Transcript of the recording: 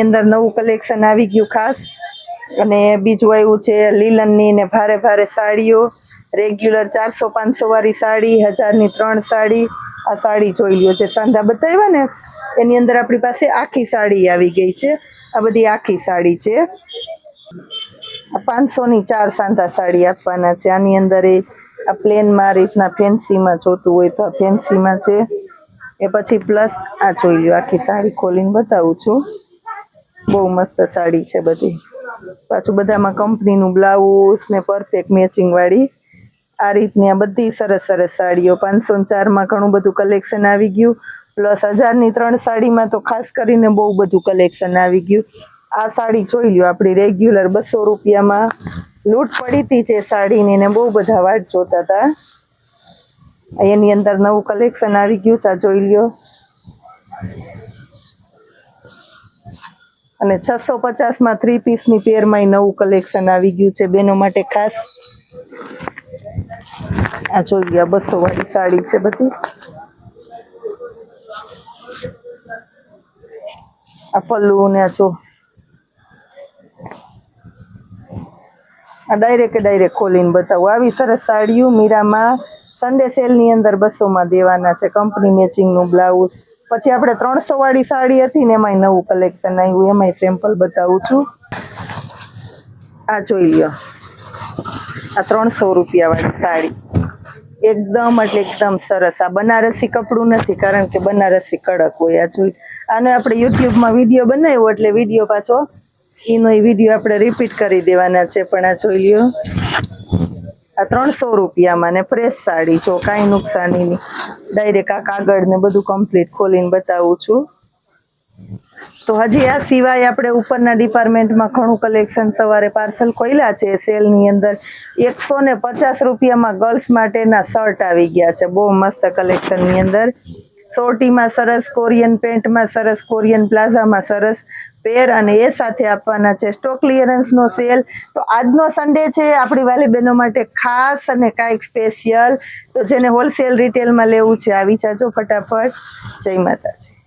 અંદર નવું કલેક્શન આવી ગયું ખાસ, અને બીજું આવ્યું છે લીલનની ને ભારે ભારે સાડીઓ, રેગ્યુલર 400-500 વાળી સાડી, 1000ની 3 સાડી. આ સાડી જોઈ લ્યો, જે સાંધા બતાવ્યા ને એની અંદર આપણી પાસે આખી સાડી આવી ગઈ છે. આ બધી આખી સાડી છે. 500ની 4 સાંધા સાડી આપવાના છે. આની અંદર આ પ્લેનમાં રીતના ફેન્સીમાં જોતું હોય તો આ ફેન્સીમાં છે. એ પછી પ્લસ આ જોઈ લ્યો, આખી સાડી ખોલીને બતાવું છું. બહુ મસ્ત સાડી છે બધી. પાછું બધામાં કંપનીનું બ્લાઉઝ ને પરફેક્ટ મેચિંગ વાળી આ રીતની આ બધી સરસ સરસ સાડીઓ. 504માં ઘણું બધું કલેક્શન આવી ગયું. પ્લસ 1000ની 3 સાડીમાં તો ખાસ કરીને બહુ બધું કલેક્શન આવી ગયું. આ સાડી જોઈ લ્યો, આપણી રેગ્યુલર 200 રૂપિયામાં લૂંટ પડી હતી જે સાડીની, ને બહુ બધા વાટ જોતા હતા. એની અંદર નવું કલેક્શન આવી ગયું, ચા જોઈ લ્યો. અને 650માં 3 પીસની પેરમાં નવું કલેક્શન આવી ગયું છે બેનો માટે ખાસ. આ જોઈ લ્યો, 200 વાળી સાડી છે બધી. આ પલ્લુ ને આ જો, આ ડાયરેક્ટ ખોલીને બતાવું. આવી સરસ સાડીઓ મીરામાં સન્ડે સેલની અંદર 200માં દેવાના છે. કંપની મેચિંગનું બ્લાઉઝ. પછી આપણે 300 વાળી સાડી હતી ને એમાંય નવું કલેક્શન આવ્યું, એમાંય સેમ્પલ બતાવું છું. આ જોઈ લ્યો, આ 300 રૂપિયા વાળી સાડી એકદમ એટલે એકદમ સરસ. આ બનારસી કપડું નથી, કારણ કે બનારસી કડક હોય. આ જોઈ, આને આપણે યુટ્યુબમાં વિડીયો બનાવ્યો એટલે વિડીયો પાછો એનો વિડીયો આપણે રિપીટ કરી દેવાના છે. પણ આ જોઈ લ્યો, આ 300 રૂપિયામાં ને ફ્રેશ સાડી. જો કાંઈ નુકસાની નહીં. ડાયરેક્ટ આ કાગળ ને બધું કમ્પ્લીટ ખોલીને બતાવું છું. તો હજી આ સિવાય આપણે ઉપરના ડિપાર્ટમેન્ટમાં ઘણું કલેક્શન સવારે પાર્સલ ખોલ્યા છે સેલની અંદર. 150 રૂપિયામાં ગર્લ્સ માટેના શર્ટ આવી ગયા છે. બહુ મસ્ત કલેક્શનની અંદર. સોટીમાં સરસ, કોરિયન પેન્ટમાં સરસ, કોરિયન પ્લાઝામાં સરસ પેર, અને એ સાથે આપવાના છે સ્ટોક ક્લિયરન્સનો સેલ. તો આજનો સન્ડે છે આપણી વાલી બહેનો માટે ખાસ અને કાંઈક સ્પેશિયલ. તો જેને હોલસેલ રિટેલમાં લેવું છે આવી જાજો ફટાફટ. જય માતાજી.